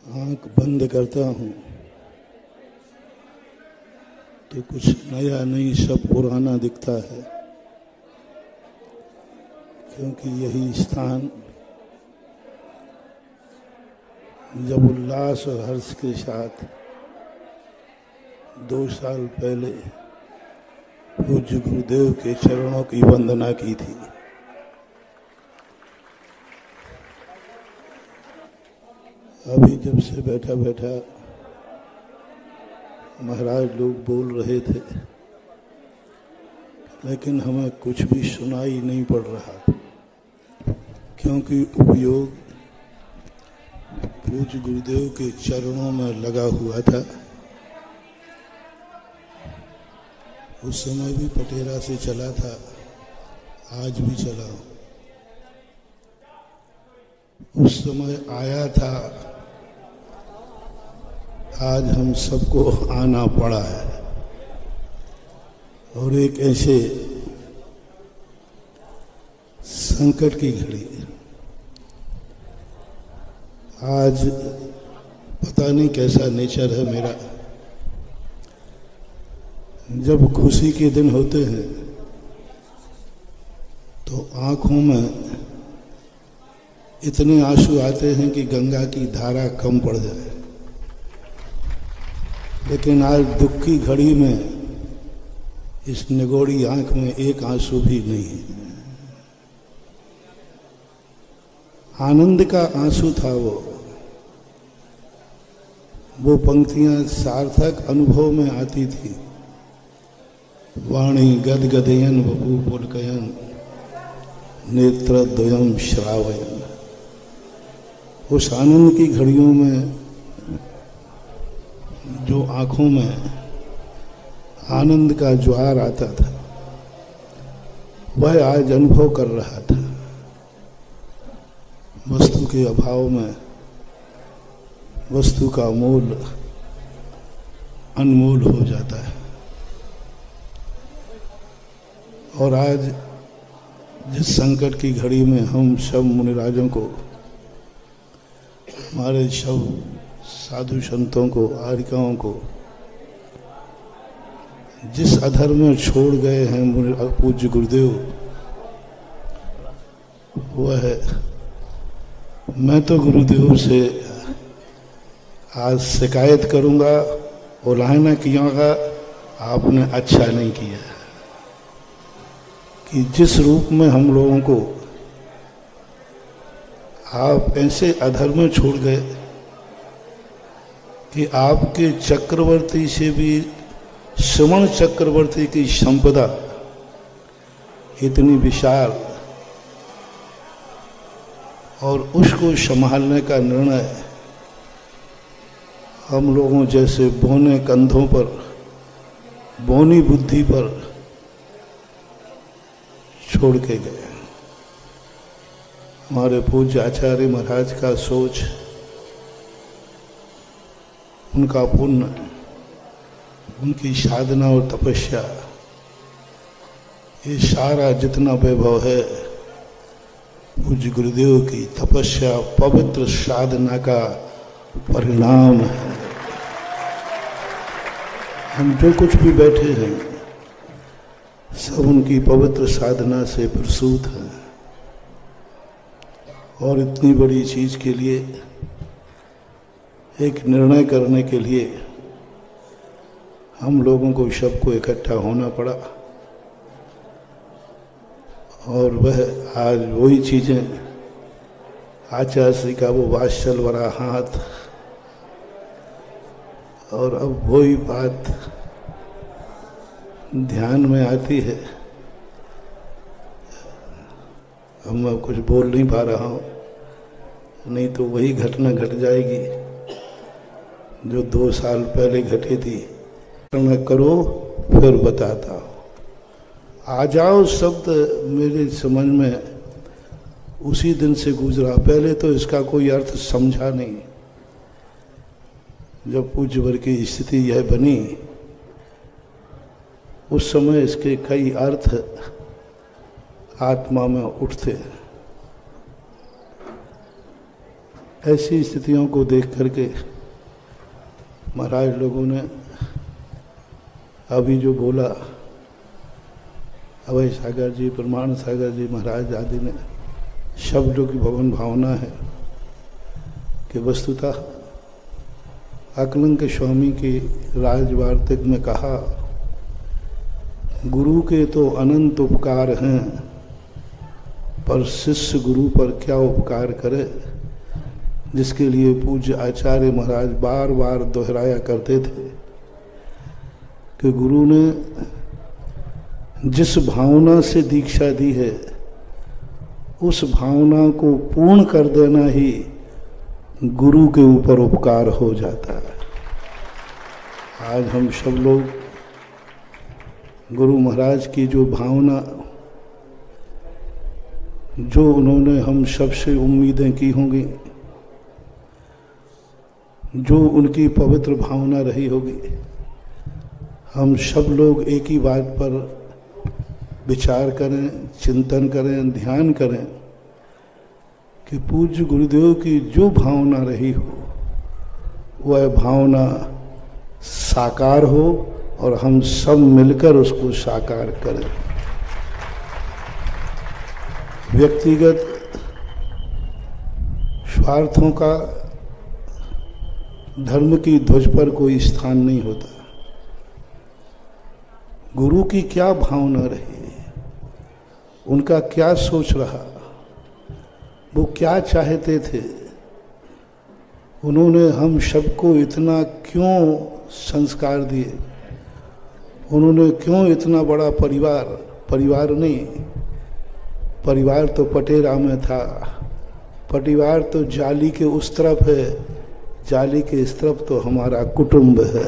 आँख बंद करता हूँ तो कुछ नया नहीं, सब पुराना दिखता है, क्योंकि यही स्थान जब उल्लास और हर्ष के साथ 2 साल पहले पूज्य गुरुदेव के चरणों की वंदना की थी। अभी जब से बैठा बैठा महाराज लोग बोल रहे थे, लेकिन हमें कुछ भी सुनाई नहीं पड़ रहा, क्योंकि उपयोग पूज्य गुरुदेव के चरणों में लगा हुआ था। उस समय भी पटेरा से चला था, आज भी चला। उस समय आया था, आज हम सबको आना पड़ा है। और एक ऐसे संकट की घड़ी, आज पता नहीं कैसा नेचर है मेरा, जब खुशी के दिन होते हैं तो आंखों में इतने आंसू आते हैं कि गंगा की धारा कम पड़ जाए। लेकिन आज दुख की घड़ी में इस निगोड़ी आंख में एक आंसू भी नहीं है। आनंद का आंसू था वो पंक्तियां सार्थक अनुभव में आती थी। वाणी गदगदयन वपु पुलकयन नेत्र द्वयम श्रावयन। उस आनंद की घड़ियों में जो आंखों में आनंद का ज्वार आता था, वह आज अनुभव कर रहा था। वस्तु के अभाव में वस्तु का मोल अनमोल हो जाता है। और आज जिस संकट की घड़ी में हम सब मुनिराजों को, हमारे सब साधु संतों को, आर्यिकाओं को जिस अधर में छोड़ गए हैं पूज्य गुरुदेव, वह है, मैं तो गुरुदेव से आज शिकायत करूंगा, उलाहना कियागा, आपने अच्छा नहीं किया कि जिस रूप में हम लोगों को आप ऐसे अधर में छोड़ गए कि आपके चक्रवर्ती से भी श्रवण चक्रवर्ती की संपदा इतनी विशाल, और उसको संभालने का निर्णय हम लोगों जैसे बौने कंधों पर, बौनी बुद्धि पर छोड़ के गए। हमारे पूज्य आचार्य महाराज का सोच, उनका पुण्य, उनकी साधना और तपस्या, ये सारा जितना वैभव है पूज्य गुरुदेव की तपस्या, पवित्र साधना का परिणाम है। हम जो कुछ भी बैठे हैं सब उनकी पवित्र साधना से प्रसूत है। और इतनी बड़ी चीज के लिए, एक निर्णय करने के लिए हम लोगों को सबको इकट्ठा होना पड़ा। और वह आज वही चीजें, आचार्य श्री का वो वात्सल भरा हाथ, और अब वही बात ध्यान में आती है। अब मैं कुछ बोल नहीं पा रहा हूँ, नहीं तो वही घटना घट जाएगी जो 2 साल पहले घटी थी। मैं करो फिर बताता हूँ। आ जाओ शब्द मेरे समझ में उसी दिन से गुजरा। पहले तो इसका कोई अर्थ समझा नहीं। जब पूज्य वर्ग की स्थिति यह बनी, उस समय इसके कई अर्थ आत्मा में उठते। ऐसी स्थितियों को देख करके महाराज लोगों ने अभी जो बोला, अभय सागर जी, प्रमाण सागर जी महाराज आदि ने, शब्दों की भवन भावना है कि वस्तुतः अकलंक स्वामी की राजवार्तिक में कहा, गुरु के तो अनंत उपकार हैं, पर शिष्य गुरु पर क्या उपकार करे, जिसके लिए पूज्य आचार्य महाराज बार बार दोहराया करते थे कि गुरु ने जिस भावना से दीक्षा दी है उस भावना को पूर्ण कर देना ही गुरु के ऊपर उपकार हो जाता है। आज हम सब लोग गुरु महाराज की जो भावना, जो उन्होंने हम सबसे उम्मीदें की होंगी, जो उनकी पवित्र भावना रही होगी, हम सब लोग एक ही बात पर विचार करें, चिंतन करें, ध्यान करें कि पूज्य गुरुदेव की जो भावना रही हो वह भावना साकार हो और हम सब मिलकर उसको साकार करें। व्यक्तिगत स्वार्थों का धर्म की ध्वज पर कोई स्थान नहीं होता। गुरु की क्या भावना रही, उनका क्या सोच रहा, वो क्या चाहते थे, उन्होंने हम सबको इतना क्यों संस्कार दिए, उन्होंने क्यों इतना बड़ा परिवार नहीं, परिवार तो पटेरा में था, परिवार तो जाली के उस तरफ है, जाली के इस तरफ तो हमारा कुटुंब है।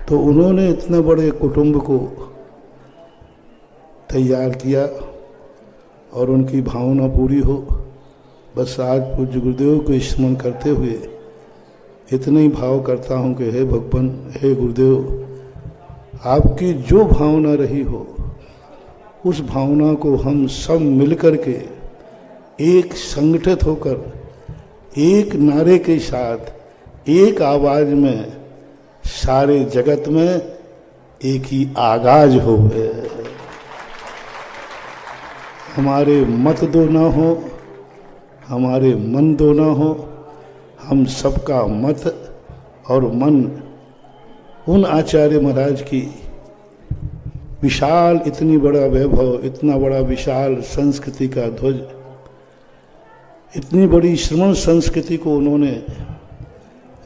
तो उन्होंने इतने बड़े कुटुंब को तैयार किया और उनकी भावना पूरी हो। बस आज पूज्य गुरुदेव को स्मरण करते हुए इतना ही भाव करता हूँ कि हे भगवान, हे गुरुदेव, आपकी जो भावना रही हो उस भावना को हम सब मिलकर के एक संगठित होकर एक नारे के साथ एक आवाज में सारे जगत में एक ही आगाज हो। हमारे मत दो ना हो, हमारे मन दो ना हो, हम सबका मत और मन उन आचार्य महाराज की विशाल, इतनी बड़ा वैभव, इतना बड़ा विशाल संस्कृति का ध्वज, इतनी बड़ी श्रमण संस्कृति को उन्होंने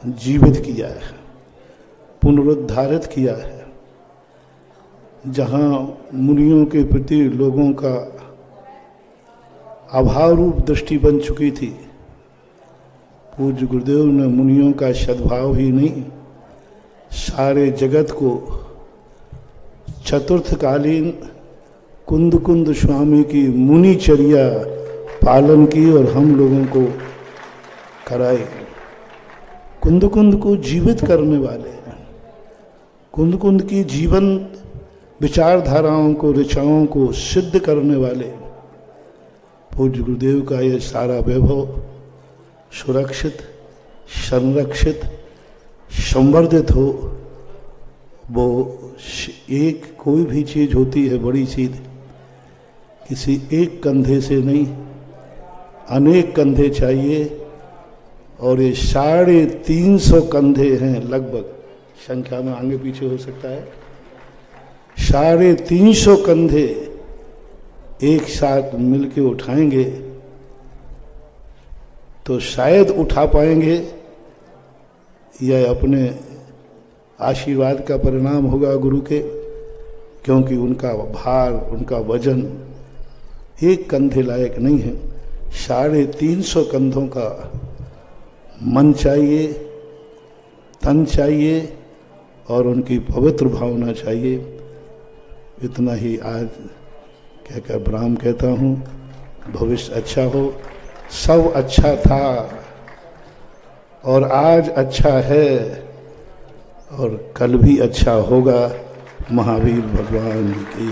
जीवित किया है, पुनरुद्धारित किया है। जहाँ मुनियों के प्रति लोगों का अभाव रूप दृष्टि बन चुकी थी, पूज्य गुरुदेव ने मुनियों का सद्भाव ही नहीं, सारे जगत को चतुर्थकालीन कुंद कुंद स्वामी की मुनिचर्या पालन की और हम लोगों को कराई। कुंद कुंद को जीवित करने वाले, कुंद कुंद की जीवन विचारधाराओं को, ऋचाओं को सिद्ध करने वाले पूज्य गुरुदेव का यह सारा वैभव सुरक्षित, संरक्षित, संवर्धित हो। वो एक कोई भी चीज होती है बड़ी चीज, किसी एक कंधे से नहीं, अनेक कंधे चाहिए। और ये 350 कंधे हैं लगभग, संख्या में आगे पीछे हो सकता है, 350 कंधे एक साथ मिलके उठाएंगे तो शायद उठा पाएंगे, यह अपने आशीर्वाद का परिणाम होगा गुरु के, क्योंकि उनका भार, उनका वजन एक कंधे लायक नहीं है। 350 कंधों का मन चाहिए, तन चाहिए और उनकी पवित्र भावना चाहिए। इतना ही आज कहकर ब्राह्म कहता हूँ। भविष्य अच्छा हो, सब अच्छा था और आज अच्छा है और कल भी अच्छा होगा। महावीर भगवान की